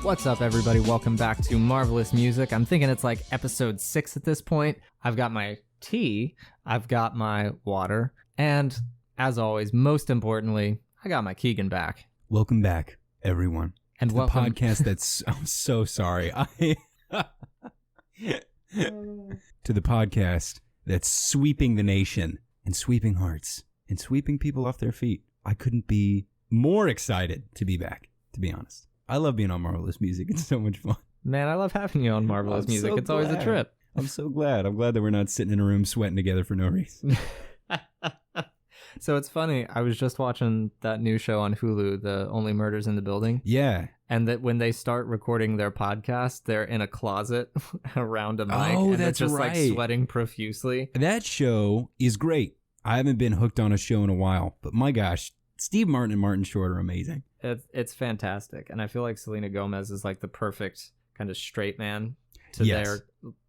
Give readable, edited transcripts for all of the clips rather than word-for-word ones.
What's up, everybody? Welcome back to Marvelous Music. I'm thinking it's like episode 6 at this point. I've got my tea, I've got my water, and as always, most importantly, I got my Keagan back. Welcome back, everyone. And to welcome. the podcast that's... I'm so sorry. To the podcast that's sweeping the nation and sweeping hearts and sweeping people off their feet. I couldn't be more excited to be back, to be honest. I love being on Marvelous Music. It's so much fun. Man, I love having you on Marvelous Music. It's always a trip. I'm so glad. I'm glad that we're not sitting in a room sweating together for no reason. So it's funny. I was just watching that new show on Hulu, The Only Murders in the Building. Yeah. And that when they start recording their podcast, they're in a closet around a mic. Oh, and that's they're just right. like sweating profusely. That show is great. I haven't been hooked on a show in a while, but my gosh, Steve Martin and Martin Short are amazing. It's fantastic. And I feel like Selena Gomez is like the perfect kind of straight man to their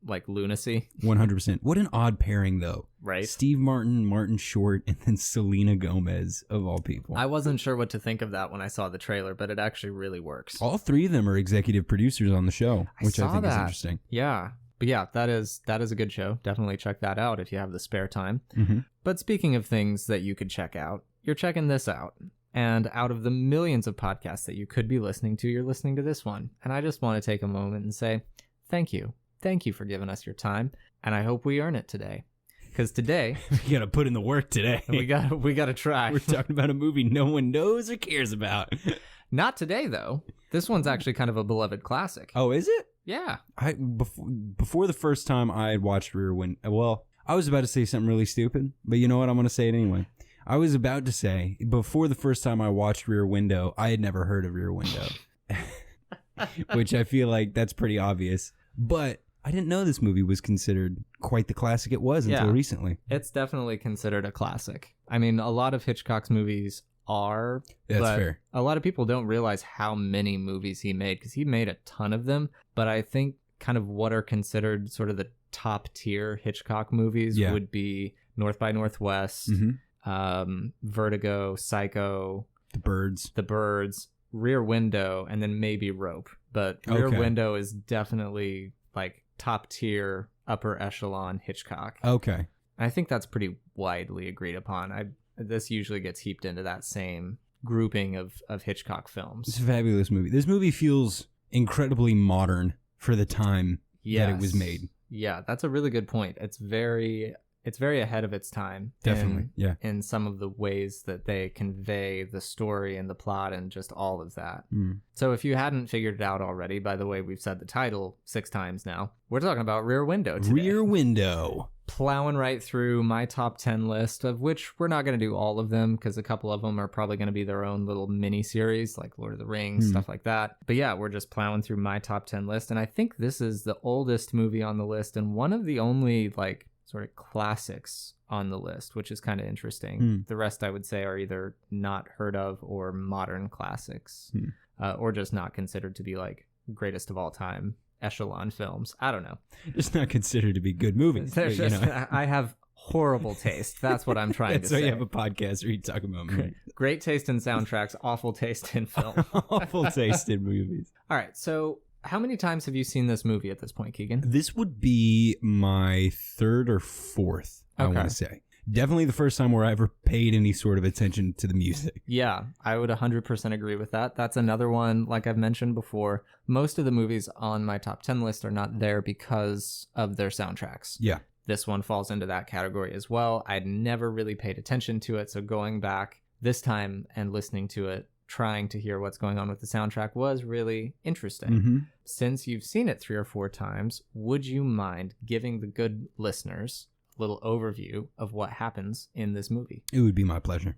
like lunacy. 100%. What an odd pairing, though. Right. Steve Martin, Martin Short, and then Selena Gomez, of all people. I wasn't sure what to think of that when I saw the trailer, but it actually really works. All three of them are executive producers on the show, which I think is interesting. Yeah. But yeah, that is a good show. Definitely check that out if you have the spare time. Mm-hmm. But speaking of things that you could check out, you're checking this out. And out of the millions of podcasts that you could be listening to, you're listening to this one. And I just want to take a moment and say, thank you. Thank you for giving us your time. And I hope we earn it today. Because today... we got to put in the work today. we got to try. We're talking about a movie no one knows or cares about. Not today, though. This one's actually kind of a beloved classic. Oh, is it? Yeah. Before the first time I had watched Rear Window... Well, I was about to say something really stupid, but you know what? I'm going to say it anyway. I was about to say, before the first time I watched Rear Window, I had never heard of Rear Window. Which I feel like that's pretty obvious. But I didn't know this movie was considered quite the classic it was until recently. It's definitely considered a classic. I mean, a lot of Hitchcock's movies are. That's fair. A lot of people don't realize how many movies he made, because he made a ton of them. But I think kind of what are considered sort of the top tier Hitchcock movies would be North by Northwest, Vertigo, Psycho, The Birds, Rear Window, and then maybe Rope. But Rear Window is definitely like top tier, upper echelon Hitchcock. Okay. And I think that's pretty widely agreed upon. This usually gets heaped into that same grouping of Hitchcock films. It's a fabulous movie. This movie feels incredibly modern for the time that it was made. Yeah, that's a really good point. It's very ahead of its time. Definitely, in some of the ways that they convey the story and the plot and just all of that. So if you hadn't figured it out already, by the way, we've said the title 6 times now. We're talking about Rear Window today. Rear Window. Plowing right through my top 10 list, of which we're not going to do all of them because a couple of them are probably going to be their own little mini series, like Lord of the Rings, stuff like that. But yeah, we're just plowing through my top 10 list. And I think this is the oldest movie on the list and one of the only like sort of classics on the list, which is kind of interesting. The rest I would say are either not heard of or modern classics, or just not considered to be like greatest of all time echelon films. I don't know. It's not considered to be good movies. I have horrible taste. That's what I'm trying to say. So you have a podcast where you talk about movies. Great taste in soundtracks, awful taste in film. Awful taste in movies. All right, so how many times have you seen this movie at this point, Keagan? This would be my 3rd or 4th, I want to say. Definitely the first time where I ever paid any sort of attention to the music. Yeah, I would 100% agree with that. That's another one, like I've mentioned before. Most of the movies on my top 10 list are not there because of their soundtracks. Yeah. This one falls into that category as well. I'd never really paid attention to it, so going back this time and listening to it, trying to hear what's going on with the soundtrack was really interesting. Since you've seen it 3 or 4 times, would you mind giving the good listeners a little overview of what happens in this movie? It would be my pleasure.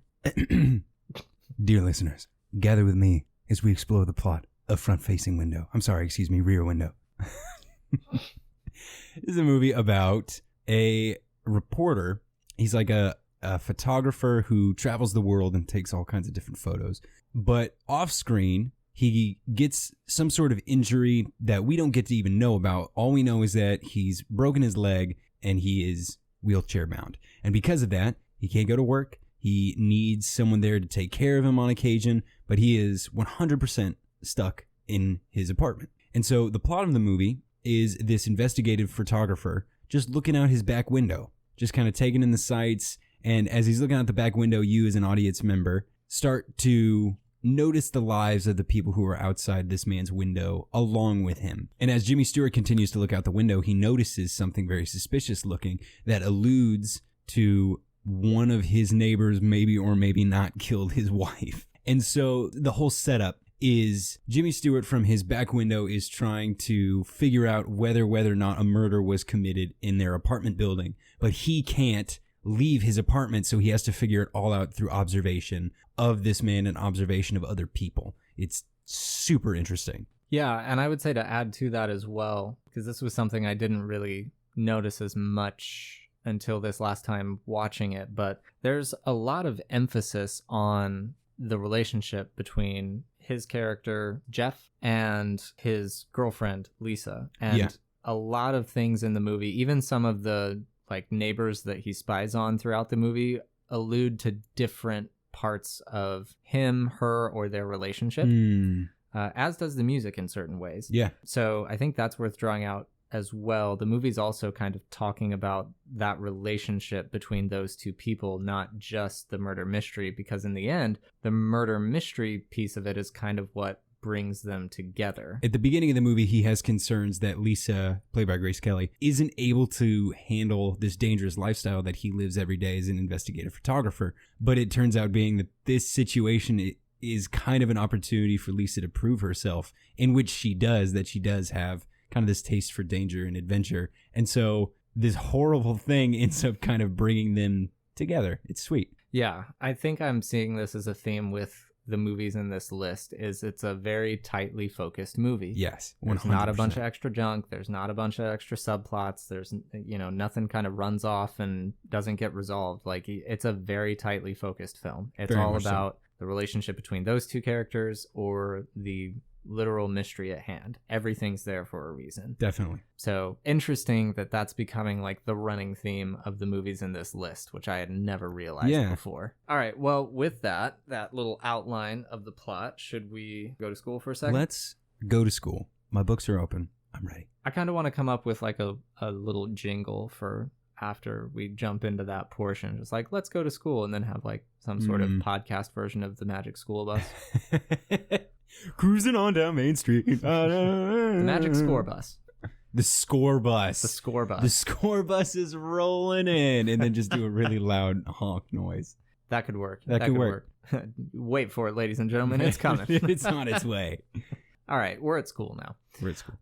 Dear listeners, gather with me as we explore the plot of Rear Window. This is a movie about a reporter. He's like a photographer who travels the world and takes all kinds of different photos. But off screen, he gets some sort of injury that we don't get to even know about. All we know is that he's broken his leg and he is wheelchair bound. And because of that, he can't go to work. He needs someone there to take care of him on occasion, but he is 100% stuck in his apartment. And so the plot of the movie is this investigative photographer just looking out his back window, just kind of taking in the sights. And as he's looking out the back window, you as an audience member start to notice the lives of the people who are outside this man's window along with him. And as Jimmy Stewart continues to look out the window, he notices something very suspicious looking that alludes to one of his neighbors maybe or maybe not killed his wife. And so the whole setup is Jimmy Stewart from his back window is trying to figure out whether or not a murder was committed in their apartment building, but he can't leave his apartment, so he has to figure it all out through observation of this man and observation of other people. It's super interesting. Yeah, and I would say to add to that as well, because this was something I didn't really notice as much until this last time watching it, but there's a lot of emphasis on the relationship between his character, Jeff, and his girlfriend, Lisa. And a lot of things in the movie, even some of the like neighbors that he spies on throughout the movie, allude to different parts of him, her, or their relationship, as does the music in certain ways. Yeah. So I think that's worth drawing out as well. The movie's also kind of talking about that relationship between those two people, not just the murder mystery, because in the end, the murder mystery piece of it is kind of what brings them together. At the beginning of the movie, he has concerns that Lisa, played by Grace Kelly, isn't able to handle this dangerous lifestyle that he lives every day as an investigative photographer. But it turns out being that this situation is kind of an opportunity for Lisa to prove herself, in which she does have kind of this taste for danger and adventure. And so this horrible thing ends up kind of bringing them together. It's sweet. Yeah, I think I'm seeing this as a theme with the movies in this list. Is it's a very tightly focused movie. Yes, 100%. There's not a bunch of extra junk. There's not a bunch of extra subplots. There's, nothing kind of runs off and doesn't get resolved. Like, it's a very tightly focused film. It's all about the relationship between those two characters or the literal mystery at hand. Everything's there for a reason. Definitely. So interesting that that's becoming like the running theme of the movies in this list, which I had never realized before. All right. Well, with that little outline of the plot, should we go to school for a second? Let's go to school. My books are open. I'm ready. I kind of want to come up with like a little jingle for after we jump into that portion. Just like, let's go to school, and then have like some sort of podcast version of the Magic School Bus. Cruising on down Main Street. The Magic Score Bus. The Score Bus. The Score Bus. The Score Bus is rolling in, and then just do a really loud honk noise. That could work. That could work. Wait for it, ladies and gentlemen. It's coming. It's on its way. All right. We're at school now. We're at school.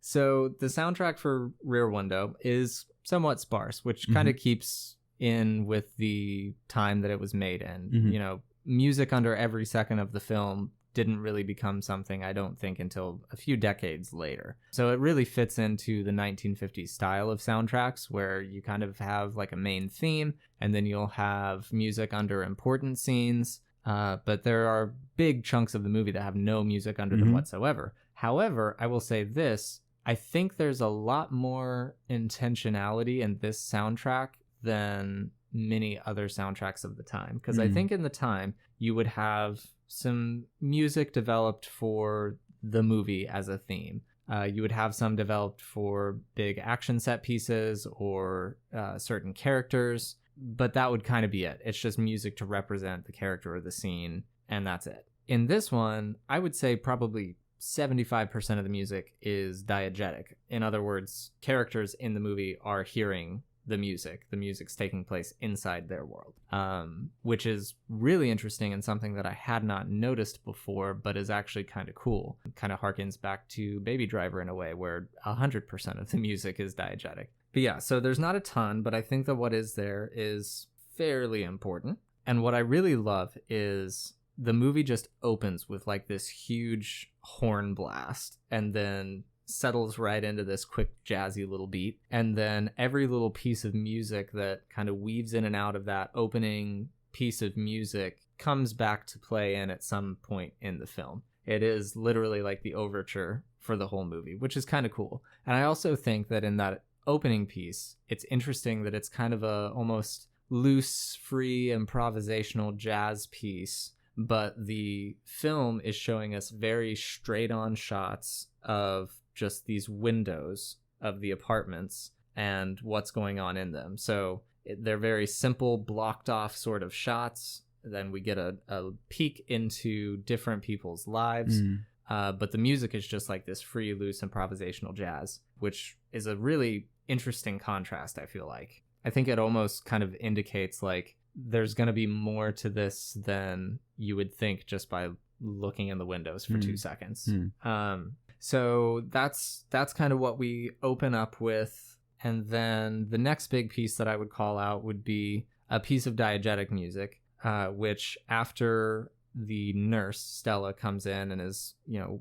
So the soundtrack for Rear Window is somewhat sparse, which kind of keeps in with the time that it was made in. Music under every second of the film didn't really become something, I don't think, until a few decades later. So it really fits into the 1950s style of soundtracks, where you kind of have like a main theme, and then you'll have music under important scenes. But there are big chunks of the movie that have no music under them whatsoever. However, I will say this, I think there's a lot more intentionality in this soundtrack than many other soundtracks of the time. Because I think in the time, you would have some music developed for the movie as a theme. You would have some developed for big action set pieces or certain characters, but that would kind of be it. It's just music to represent the character or the scene, and that's it. In this one, I would say probably 75% of the music is diegetic. In other words, characters in the movie are hearing the music. The music's taking place inside their world, which is really interesting and something that I had not noticed before, but is actually kind of cool. It kind of harkens back to Baby Driver in a way, where 100% of the music is diegetic. But yeah, so there's not a ton, but I think that what is there is fairly important. And what I really love is the movie just opens with like this huge horn blast, and then settles right into this quick jazzy little beat, and then every little piece of music that kind of weaves in and out of that opening piece of music comes back to play in at some point in the film. It is literally like the overture for the whole movie, which is kind of cool. And I also think that in that opening piece, it's interesting that it's kind of a almost loose, free, improvisational jazz piece, but the film is showing us very straight on shots of just these windows of the apartments and what's going on in them. So they're very simple, blocked off sort of shots. Then we get a peek into different people's lives. But the music is just like this free, loose, improvisational jazz, which is a really interesting contrast, I feel like. I think it almost kind of indicates like there's going to be more to this than you would think just by looking in the windows for 2 seconds. So that's kind of what we open up with. And then the next big piece that I would call out would be a piece of diegetic music, which after the nurse, Stella, comes in and is,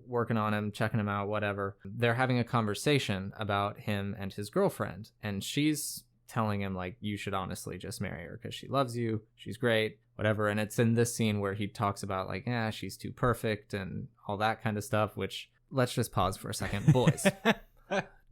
working on him, checking him out, whatever, they're having a conversation about him and his girlfriend. And she's telling him, like, you should honestly just marry her because she loves you. She's great, whatever. And it's in this scene where he talks about, like, she's too perfect and all that kind of stuff, which let's just pause for a second. Boys,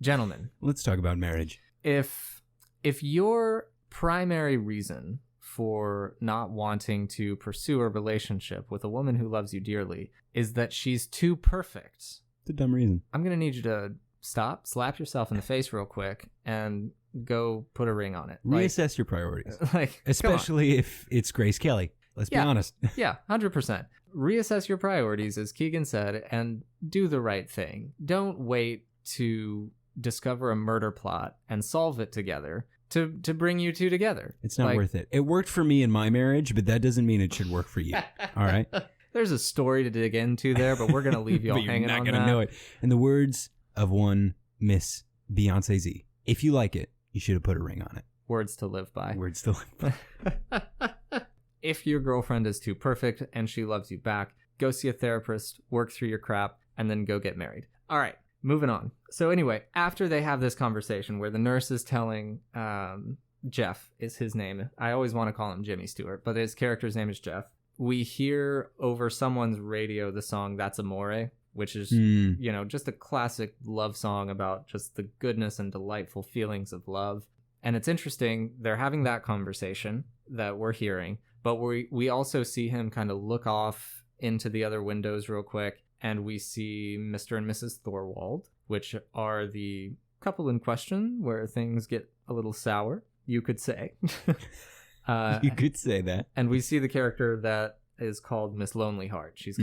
gentlemen, let's talk about marriage. If your primary reason for not wanting to pursue a relationship with a woman who loves you dearly is that she's too perfect, it's a dumb reason. I'm going to need you to stop, slap yourself in the face real quick, and go put a ring on it. Reassess your priorities. Like, especially if it's Grace Kelly. Let's be honest. Yeah, 100%. Reassess your priorities, as Keagan said, and do the right thing. Don't wait to discover a murder plot and solve it together to bring you two together. It's not worth it. It worked for me in my marriage, but that doesn't mean it should work for you. All right? There's a story to dig into there, but we're going to leave you all hanging on that. You're not going to know it. In the words of one Miss Beyonce Z, if you like it, you should have put a ring on it. Words to live by. Words to live by. If your girlfriend is too perfect and she loves you back, go see a therapist, work through your crap, and then go get married. All right, moving on. So anyway, after they have this conversation where the nurse is telling Jeff is his name. I always want to call him Jimmy Stewart, but his character's name is Jeff. We hear over someone's radio the song That's Amore, which is, just a classic love song about just the goodness and delightful feelings of love. And it's interesting, they're having that conversation that we're hearing, but we also see him kind of look off into the other windows real quick, and we see Mr. and Mrs. Thorwald, which are the couple in question where things get a little sour, you could say. You could say that. And we see the character that is called Miss Lonely Heart. She's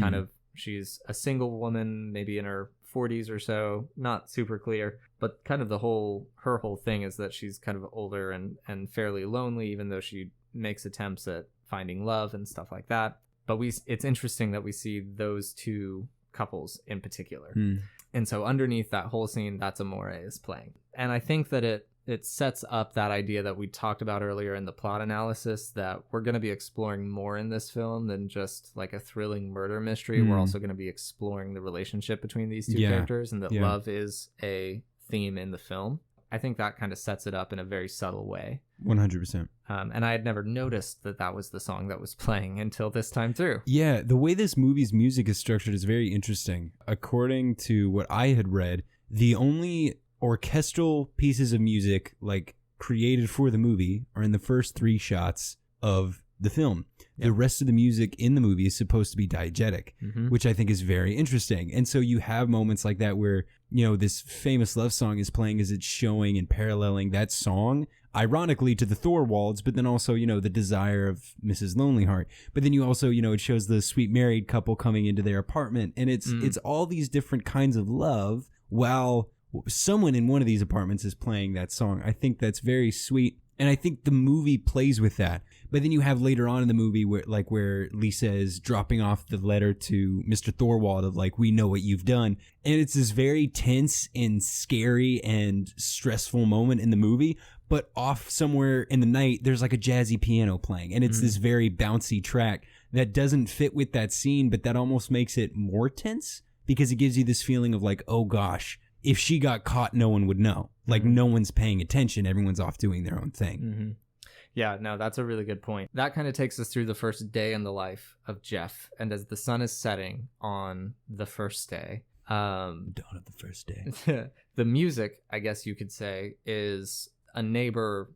she's a single woman, maybe in her 40s or so, not super clear, but kind of her whole thing is that she's kind of older and fairly lonely, even though she makes attempts at finding love and stuff like that. But it's interesting that we see those two couples in particular. And so underneath that whole scene, That's Amore is playing. And I think that it sets up that idea that we talked about earlier in the plot analysis, that we're going to be exploring more in this film than just like a thrilling murder mystery. We're also going to be exploring the relationship between these two characters, and that love is a theme in the film. I think that kind of sets it up in a very subtle way. 100%. And I had never noticed that was the song that was playing until this time through. Yeah, the way this movie's music is structured is very interesting. According to what I had read, the only orchestral pieces of music like created for the movie are in the first 3 shots of the film. Yep. The rest of the music in the movie is supposed to be diegetic, which I think is very interesting. And so you have moments like that where, this famous love song is playing as it's showing and paralleling that song, ironically, to the Thorwalds, but then also, the desire of Mrs. Lonely Heart. But then you also, it shows the sweet married couple coming into their apartment. And it's all these different kinds of love while someone in one of these apartments is playing that song. I think that's very sweet. And I think the movie plays with that. But then you have later on in the movie where Lisa is dropping off the letter to Mr. Thorwald of like, we know what you've done. And it's this very tense and scary and stressful moment in the movie. But off somewhere in the night, there's like a jazzy piano playing. And it's this very bouncy track that doesn't fit with that scene, but that almost makes it more tense because it gives you this feeling of like, oh gosh, if she got caught, no one would know. Like, no one's paying attention. Everyone's off doing their own thing. Yeah, no, that's a really good point. That kind of takes us through the first day in the life of Jeff. And as the sun is setting on the first day, dawn of the first day, the music, I guess you could say, is a neighbor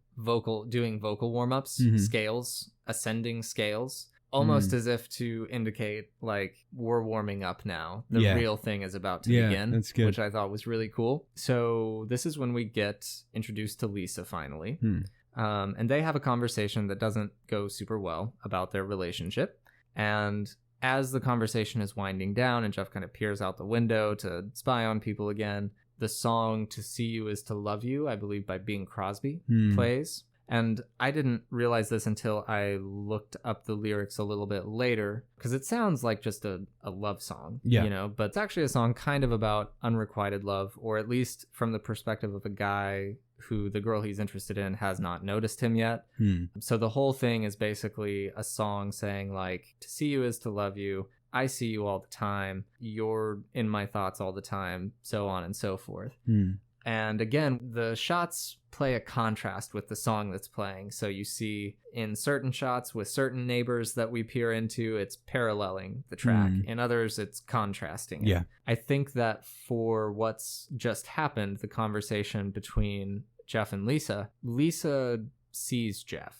doing vocal warm-ups, scales, ascending scales. almost as if to indicate like we're warming up now. The real thing is about to begin, that's good. which I thought was really cool. So this is when we get introduced to Lisa finally. And they have a conversation that doesn't go super well about their relationship. And as the conversation is winding down and Jeff kind of peers out the window to spy on people again, the song To See You Is to Love You, I believe by Bing Crosby, plays. And I didn't realize this until I looked up the lyrics a little bit later, because it sounds like just a love song, you know, but it's actually a song kind of about unrequited love, or at least from the perspective of a guy who the girl he's interested in has not noticed him yet. So the whole thing is basically a song saying like, to see you is to love you. I see you all the time. You're in my thoughts all the time, so on and so forth. And again, the shots play a contrast with the song that's playing. So you see in certain shots with certain neighbors that we peer into, it's paralleling the track. In others, it's contrasting it. I think that for what's just happened, the conversation between Jeff and Lisa sees Jeff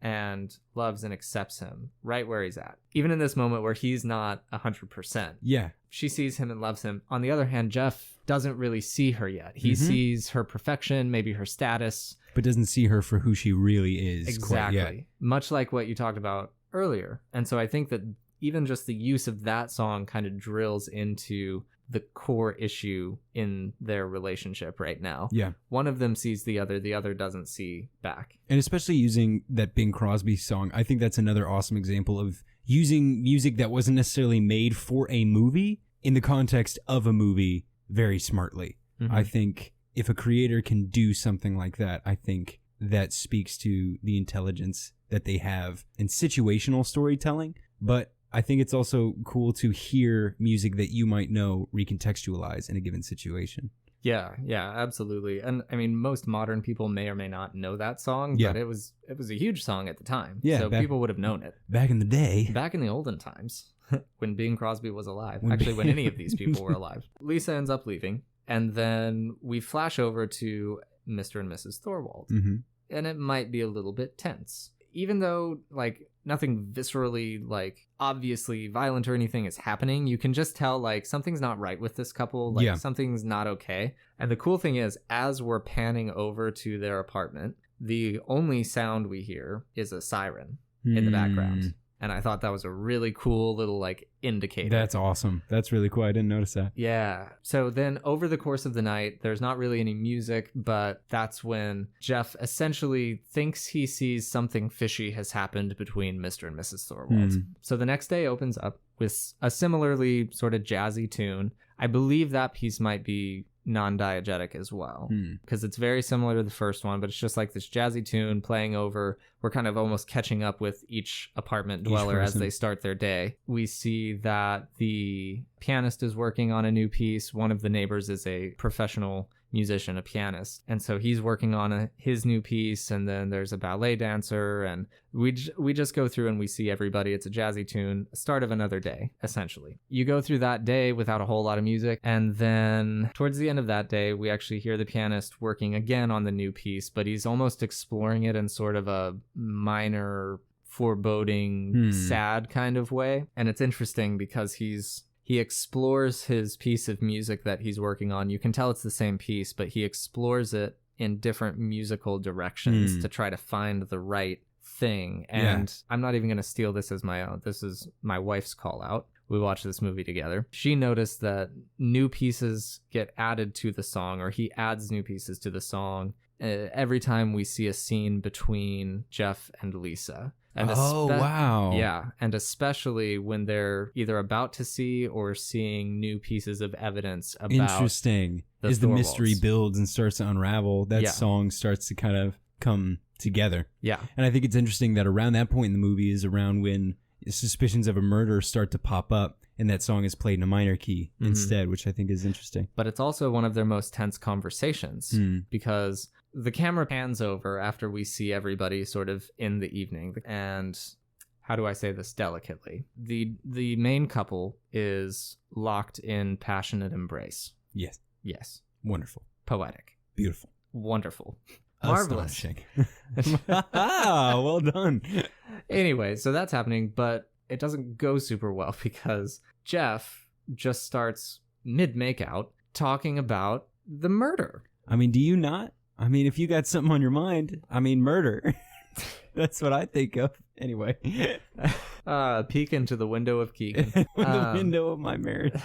and loves and accepts him right where he's at. Even in this moment where he's not 100%. She sees him and loves him. On the other hand, Jeff doesn't really see her yet. He sees her perfection, maybe her status, but doesn't see her for who she really is. Exactly. Much like what you talked about earlier. And so I think that even just the use of that song kind of drills into the core issue in their relationship right now. One of them sees the other doesn't see back. And especially using that Bing Crosby song, I think that's another awesome example of using music that wasn't necessarily made for a movie in the context of a movie very smartly. I think if a creator can do something like that, I think that speaks to the intelligence that they have in situational storytelling. But I think it's also cool to hear music that you might know recontextualize in a given situation. Yeah, absolutely. And I mean, most modern people may or may not know that song, but it was a huge song at the time. So people would have known it. Back in the day. Back in the olden times, when Bing Crosby was alive. Actually, when any of these people were alive. Lisa ends up leaving, and then we flash over to Mr. and Mrs. Thorwald. And it might be a little bit tense. Even though, like, nothing viscerally, like, obviously violent or anything is happening, you can just tell, like, something's not right with this couple. Like, something's not okay. And the cool thing is, as we're panning over to their apartment, the only sound we hear is a siren in the background. And I thought that was a really cool little, like, indicator. That's awesome. That's really cool. I didn't notice that. Yeah. So then over the course of the night, there's not really any music, but that's when Jeff essentially thinks he sees something fishy has happened between Mr. and Mrs. Thorwald. So the next day opens up with a similarly sort of jazzy tune. I believe that piece might be non-diegetic as well, because it's very similar to the first one, but it's just like this jazzy tune playing over. We're kind of almost catching up with each apartment dweller as they start their day. We see that the pianist is working on a new piece. One of the neighbors is a professional musician, a pianist, and so he's working on his new piece. And then there's a ballet dancer, and we just go through and we see everybody. It's a jazzy tune, start of another day, essentially. You go through that day without a whole lot of music, and then towards the end of that day, we actually hear the pianist working again on the new piece, but he's almost exploring it in sort of a minor, foreboding, sad kind of way. And it's interesting because he explores his piece of music that he's working on. You can tell it's the same piece, but he explores it in different musical directions to try to find the right thing. And I'm not even going to steal this as my own. This is my wife's call out. We watched this movie together. She noticed that new pieces get added to the song, or he adds new pieces to the song every time we see a scene between Jeff and Lisa. And wow. Yeah, and especially when they're either about to see or seeing new pieces of evidence about Interesting. As the mystery builds and starts to unravel, that song starts to kind of come together. Yeah. And I think it's interesting that around that point in the movie is around when suspicions of a murder start to pop up, and that song is played in a minor key instead, which I think is interesting. But it's also one of their most tense conversations because the camera pans over after we see everybody sort of in the evening. And how do I say this delicately? The main couple is locked in passionate embrace. Yes. Yes. Wonderful. Poetic. Beautiful. Wonderful. Marvelous. Astonishing. Well done. Anyway, so that's happening, but it doesn't go super well because Jeff just starts mid-makeout talking about the murder. I mean, do you not? I mean, if you got something on your mind, I mean, murder. That's what I think of. Anyway. Peek into the window of Keagan. The window of my marriage.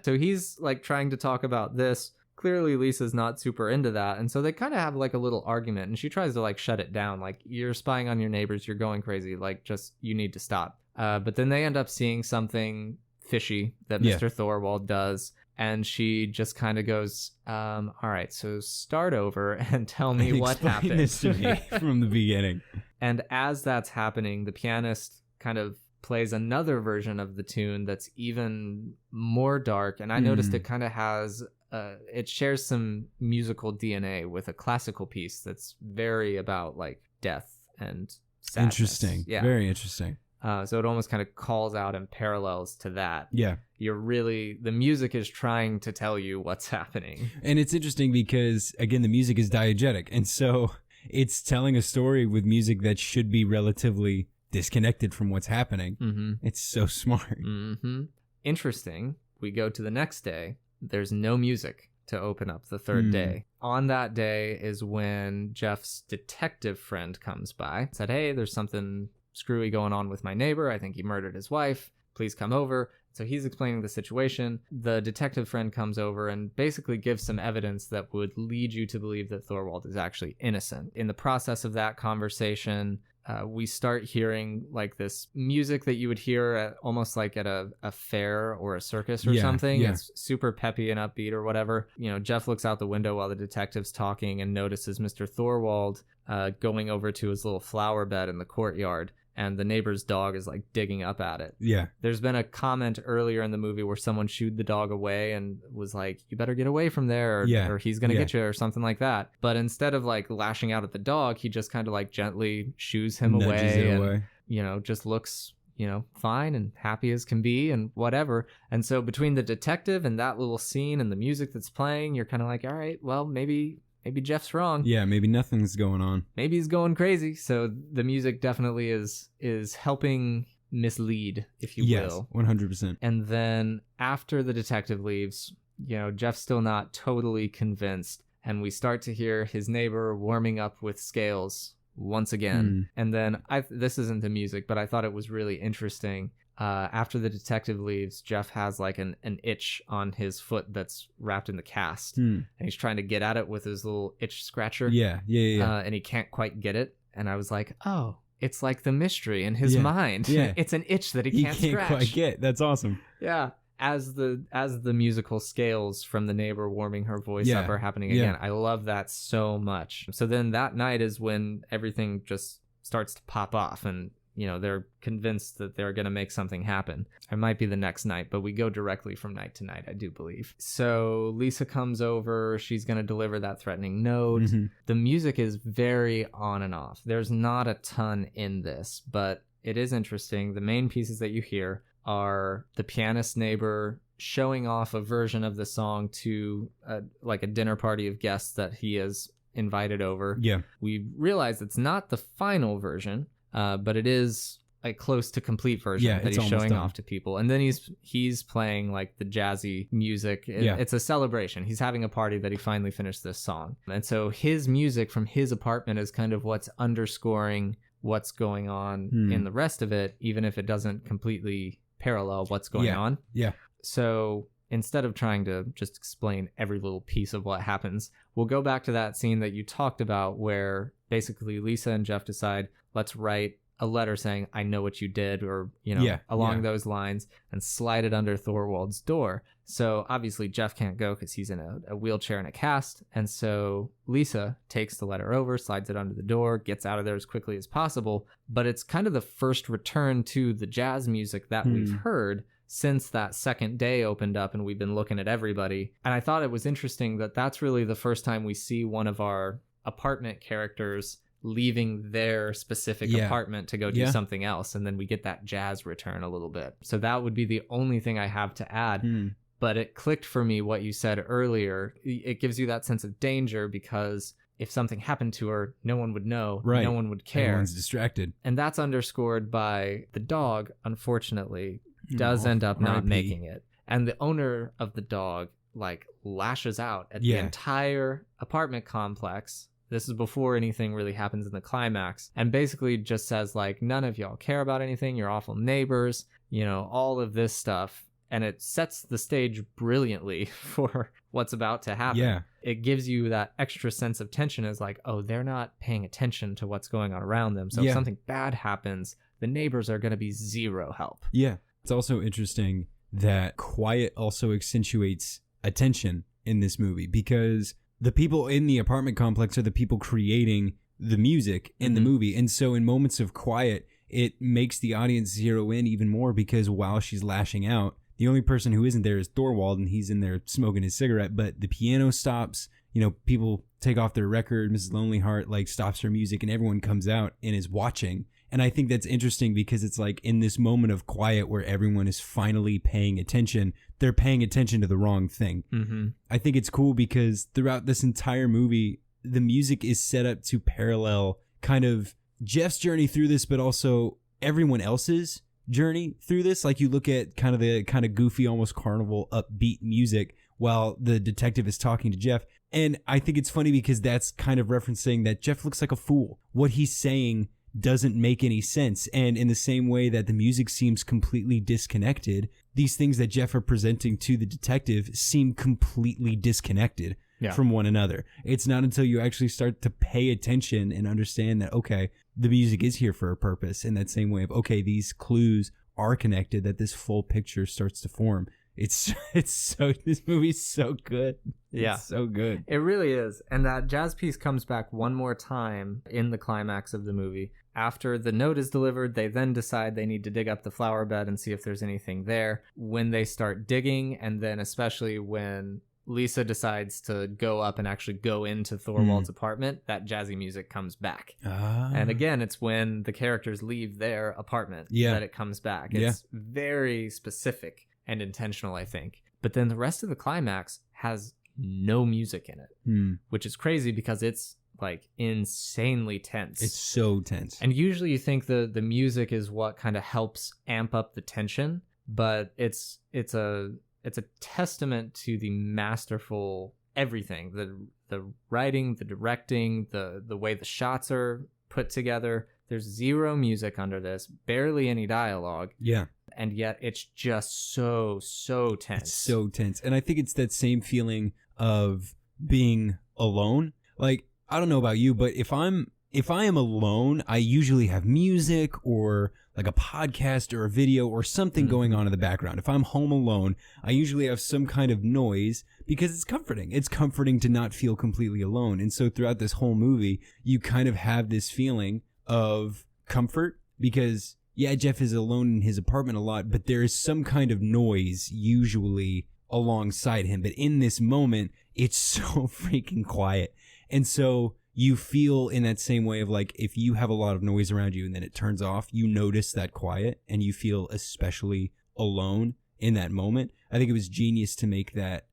So he's like trying to talk about this. Clearly Lisa's not super into that, and so they kind of have like a little argument, and she tries to like shut it down, like, you're spying on your neighbors, you're going crazy, like, just, you need to stop. But then they end up seeing something fishy that Mr. Thorwald does, and she just kind of goes, all right, so start over and tell me what happened. This to me from the beginning. And as that's happening, the pianist kind of plays another version of the tune that's even more dark, and I noticed it kind of has it shares some musical DNA with a classical piece that's very about like death and sadness. Interesting. Yeah. Very interesting. So it almost kind of calls out and parallels to that. Yeah. The music is trying to tell you what's happening. And it's interesting because, again, the music is diegetic. And so it's telling a story with music that should be relatively disconnected from what's happening. Mm-hmm. It's so smart. Mm-hmm. Interesting. We go to the next day. There's no music to open up the third day. On that day is when Jeff's detective friend comes by. Said, hey, there's something screwy going on with my neighbor. I think he murdered his wife. Please come over. So he's explaining the situation. The detective friend comes over and basically gives some evidence that would lead you to believe that Thorwald is actually innocent. In the process of that conversation, we start hearing like this music that you would hear almost like at a fair or a circus or something. Yeah. It's super peppy and upbeat or whatever. You know, Jeff looks out the window while the detective's talking and notices Mr. Thorwald going over to his little flower bed in the courtyard. And the neighbor's dog is like digging up at it. Yeah. There's been a comment earlier in the movie where someone shooed the dog away and was like, you better get away from there or he's going to get you or something like that. But instead of like lashing out at the dog, he just kind of like gently shoos him away. You know, just looks, you know, fine and happy as can be and whatever. And so between the detective and that little scene and the music that's playing, you're kind of like, all right, well, maybe Jeff's wrong. Yeah, maybe nothing's going on. Maybe he's going crazy. So the music definitely is helping mislead, if you will. Yes, 100%. And then after the detective leaves, you know, Jeff's still not totally convinced. And we start to hear his neighbor warming up with scales once again. And then this isn't the music, but I thought it was really interesting. After the detective leaves, Jeff has like an itch on his foot that's wrapped in the cast. And he's trying to get at it with his little itch scratcher. Yeah. And he can't quite get it. And I was like, oh, it's like the mystery in his mind. Yeah. It's an itch that he can't scratch. Quite get. That's awesome. Yeah. As the musical scales from the neighbor warming her voice up are happening again. I love that so much. So then that night is when everything just starts to pop off and, you know, they're convinced that they're going to make something happen. It might be the next night, but we go directly from night to night, I do believe. So Lisa comes over. She's going to deliver that threatening note. The music is very on and off. There's not a ton in this, but it is interesting. The main pieces that you hear are the pianist neighbor showing off a version of the song to like a dinner party of guests that he has invited over. Yeah. We realize it's not the final version, but it is a close to complete version that he's showing off to people. And then he's playing like the jazzy music. It's a celebration. He's having a party that he finally finished this song. And so his music from his apartment is kind of what's underscoring what's going on in the rest of it, even if it doesn't completely parallel what's going on. Yeah. So instead of trying to just explain every little piece of what happens, we'll go back to that scene that you talked about where basically Lisa and Jeff decide, let's write a letter saying, I know what you did, or, you know, along those lines, and slide it under Thorwald's door. So obviously Jeff can't go because he's in a wheelchair and a cast. And so Lisa takes the letter over, slides it under the door, gets out of there as quickly as possible. But it's kind of the first return to the jazz music that we've heard since that second day opened up and we've been looking at everybody. And I thought it was interesting that that's really the first time we see one of our apartment characters leaving their specific apartment to go do something else, and then we get that jazz return a little bit. So that would be the only thing I have to add. But it clicked for me what you said earlier. It gives you that sense of danger because if something happened to her, no one would know. Right. No one would care. Everyone's distracted. And that's underscored by the dog, unfortunately, does end up not making it. And the owner of the dog, like, lashes out at the entire apartment complex. This is before anything really happens in the climax. And basically just says, like, none of y'all care about anything. You're awful neighbors. You know, all of this stuff. And it sets the stage brilliantly for what's about to happen. Yeah. It gives you that extra sense of tension as like, oh, they're not paying attention to what's going on around them. So if something bad happens, the neighbors are going to be zero help. Yeah. It's also interesting that quiet also accentuates attention in this movie because the people in the apartment complex are the people creating the music in the movie. And so in moments of quiet, it makes the audience zero in even more because while she's lashing out, the only person who isn't there is Thorwald, and he's in there smoking his cigarette, but the piano stops, you know, people take off their record, Mrs. Lonely Heart, like, stops her music, and everyone comes out and is watching. And I think that's interesting because it's like in this moment of quiet where everyone is finally paying attention, they're paying attention to the wrong thing. Mm-hmm. I think it's cool because throughout this entire movie, the music is set up to parallel kind of Jeff's journey through this, but also everyone else's journey through this. Like, you look at kind of goofy, almost carnival, upbeat music while the detective is talking to Jeff. And I think it's funny because that's kind of referencing that Jeff looks like a fool. What he's saying doesn't make any sense. And in the same way that the music seems completely disconnected, these things that Jeff are presenting to the detective seem completely disconnected from one another. It's not until you actually start to pay attention and understand that, okay, the music is here for a purpose, in that same way of, okay, these clues are connected, that this full picture starts to form. It's so, this movie's so good. Yeah. It's so good. It really is. And that jazz piece comes back one more time in the climax of the movie. After the note is delivered, they then decide they need to dig up the flower bed and see if there's anything there. When they start digging, and then especially when Lisa decides to go up and actually go into Thorwald's apartment, that jazzy music comes back. And again, it's when the characters leave their apartment that it comes back. It's very specific and intentional, I think. But then the rest of the climax has no music in it, which is crazy because it's like insanely tense. It's so tense. And usually you think the music is what kind of helps amp up the tension, but it's a testament to the masterful everything, the writing, the directing, the way the shots are put together. There's zero music under this, barely any dialogue. Yeah. And yet it's just so tense. It's so tense. And I think it's that same feeling of being alone. Like, I don't know about you, but if I am alone, I usually have music or like a podcast or a video or something going on in the background. If I'm home alone, I usually have some kind of noise because it's comforting. It's comforting to not feel completely alone. And so throughout this whole movie, you kind of have this feeling of comfort because, yeah, Jeff is alone in his apartment a lot, but there is some kind of noise usually alongside him. But in this moment, it's so freaking quiet. And so you feel in that same way of like, if you have a lot of noise around you and then it turns off, you notice that quiet and you feel especially alone in that moment. I think it was genius to make that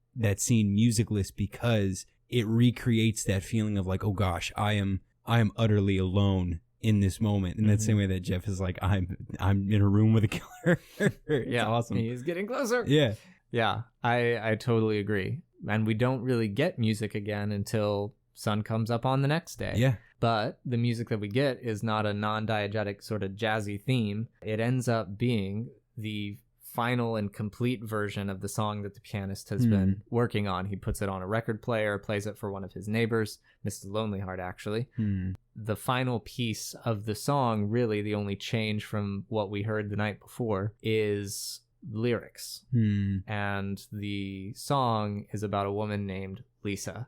scene musicless because it recreates that feeling of like, oh gosh, I am utterly alone in this moment. In that same way that Jeff is like, I'm in a room with a killer. It's awesome. He's getting closer. Yeah. Yeah, I totally agree. And we don't really get music again until sun comes up on the next day. Yeah. But the music that we get is not a non-diegetic sort of jazzy theme. It ends up being the final and complete version of the song that the pianist has been working on. He puts it on a record player, plays it for one of his neighbors, Mrs. Lonely Heart, actually. The final piece of the song, really the only change from what we heard the night before, is lyrics. And the song is about a woman named Lisa.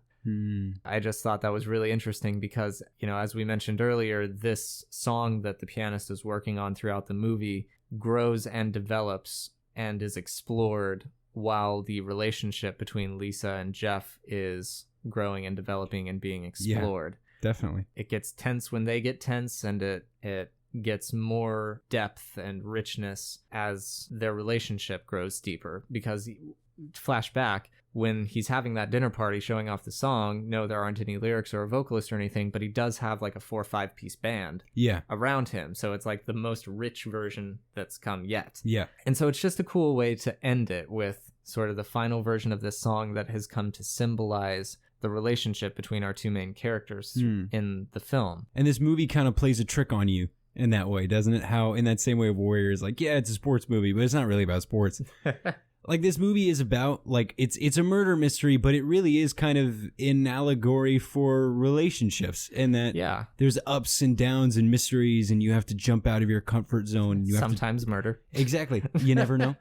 I just thought that was really interesting because, you know, as we mentioned earlier, this song that the pianist is working on throughout the movie grows and develops and is explored while the relationship between Lisa and Jeff is growing and developing and being explored. Yeah, definitely. It gets tense when they get tense, and it gets more depth and richness as their relationship grows deeper, because flash back, when he's having that dinner party showing off the song, no, there aren't any lyrics or a vocalist or anything, but he does have like a 4 or 5 piece band around him. So it's like the most rich version that's come yet. Yeah. And so it's just a cool way to end it with sort of the final version of this song that has come to symbolize the relationship between our two main characters in the film. And this movie kind of plays a trick on you in that way, doesn't it? How in that same way of Warriors, like, yeah, it's a sports movie, but it's not really about sports. Like, this movie is about, like, it's a murder mystery, but it really is kind of an allegory for relationships, and that there's ups and downs and mysteries, and you have to jump out of your comfort zone. You Sometimes murder. Exactly. You never know.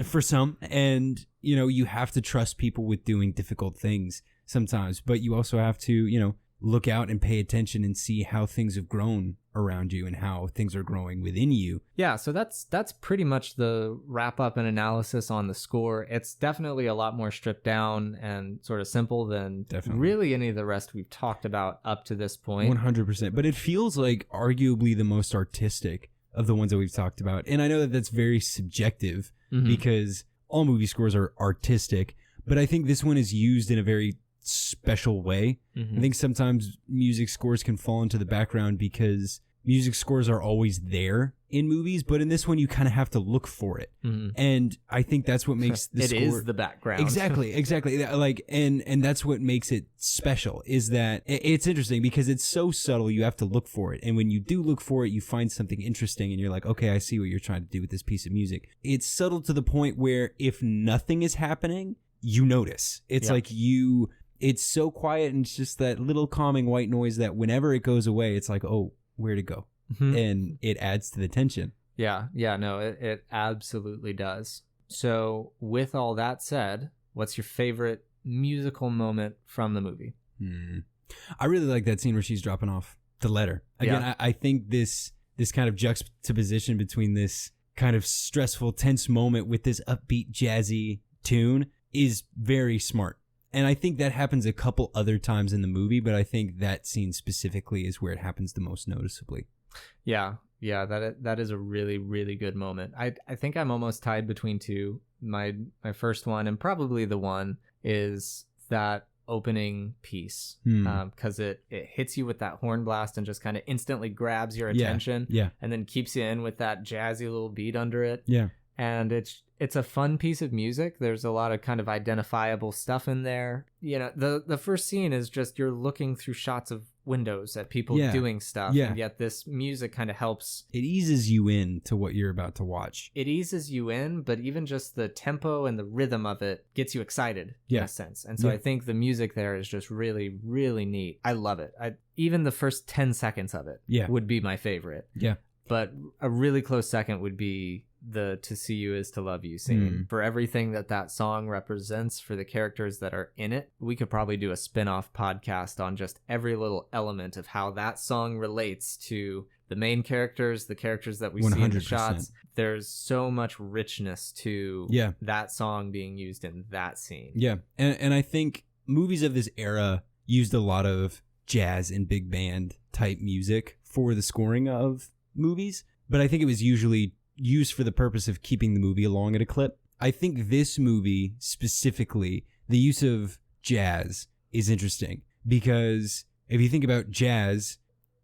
For some, and, you know, you have to trust people with doing difficult things sometimes, but you also have to, you know, look out and pay attention and see how things have grown around you and how things are growing within you. Yeah, so that's pretty much the wrap up and analysis on the score. It's definitely a lot more stripped down and sort of simple than really any of the rest we've talked about up to this point. 100%. But it feels like arguably the most artistic of the ones that we've talked about. And I know that that's very subjective because all movie scores are artistic, but I think this one is used in a very special way. I think sometimes music scores can fall into the background because music scores are always there in movies, but in this one you kind of have to look for it. And I think that's what makes the score... It is the background. Exactly. Like, and that's what makes it special, is that it's interesting because it's so subtle, you have to look for it. And when you do look for it, you find something interesting and you're like, okay, I see what you're trying to do with this piece of music. It's subtle to the point where if nothing is happening, you notice. It's like it's so quiet, and it's just that little calming white noise that whenever it goes away, it's like, oh, where'd it go? And it adds to the tension. Yeah, no, it absolutely does. So with all that said, what's your favorite musical moment from the movie? I really like that scene where she's dropping off the letter. Again, I think this kind of juxtaposition between this kind of stressful, tense moment with this upbeat, jazzy tune is very smart. And I think that happens a couple other times in the movie, but I think that scene specifically is where it happens the most noticeably. Yeah, that is a really, really good moment. I think I'm almost tied between two. My first one, and probably the one, is that opening piece, because it hits you with that horn blast and just kind of instantly grabs your attention, and then keeps you in with that jazzy little beat under it. And it's a fun piece of music. There's a lot of kind of identifiable stuff in there. You know, the first scene is just you're looking through shots of windows at people doing stuff, and yet this music kind of helps. It eases you in to what you're about to watch. It eases you in, but even just the tempo and the rhythm of it gets you excited in a sense. And so I think the music there is just really, really neat. I love it. Even the first 10 seconds of it would be my favorite. But a really close second would be the "To See You Is to Love You" scene. For everything that song represents, for the characters that are in it, we could probably do a spin-off podcast on just every little element of how that song relates to the main characters, the characters that we 100%. See in the shots. There's so much richness to that song being used in that scene. And I think movies of this era used a lot of jazz and big band type music for the scoring of movies, but I think it was usually used for the purpose of keeping the movie along at a clip. I think this movie specifically, the use of jazz is interesting because if you think about jazz,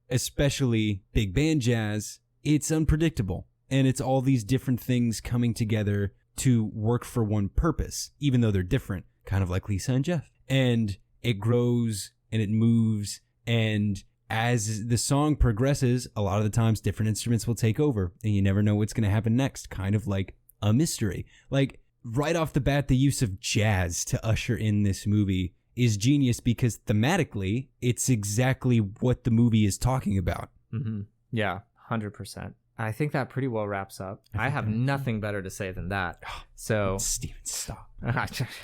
especially big band jazz, it's unpredictable and it's all these different things coming together to work for one purpose, even though they're different, kind of like Lisa and Jeff. And it grows and it moves, and as the song progresses, a lot of the times different instruments will take over and you never know what's going to happen next, kind of like a mystery. Like right off the bat, the use of jazz to usher in this movie is genius because thematically it's exactly what the movie is talking about. Yeah, 100%. I think that pretty well wraps up. I have nothing better to say than that. So, Steven, stop.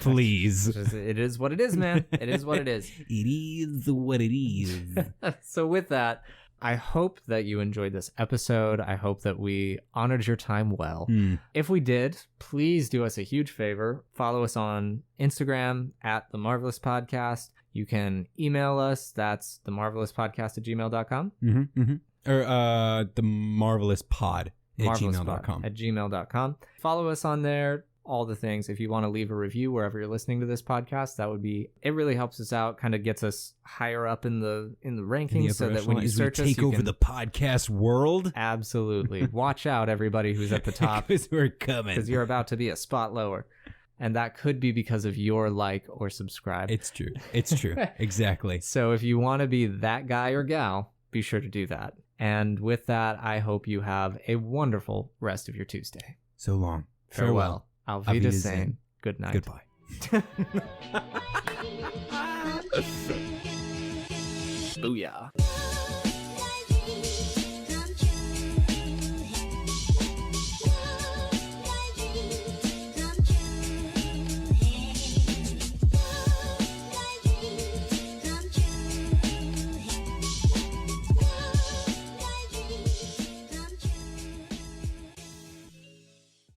Please. It is what it is, man. It is what it is. It is what it is. So with that, I hope that you enjoyed this episode. I hope that we honored your time well. If we did, please do us a huge favor. Follow us on Instagram at The Marvelous Podcast. You can email us. That's themarvelouspodcast@gmail.com. Or the Marvelous Pod at gmail.com. At gmail.com. Follow us on there. all the things. If you want to leave a review wherever you're listening to this podcast, it really helps us out, kind of gets us higher up in the rankings, so that when you search us, take over the podcast world. Absolutely. Watch out, everybody who's at the top. Because we're coming. Because you're about to be a spot lower. And that could be because of your like or subscribe. It's true. It's true. Exactly. So if you want to be that guy or gal, be sure to do that. And with that, I hope you have a wonderful rest of your Tuesday. So long. Farewell. Auf Wiedersehen. Good night. Goodbye. Booyah.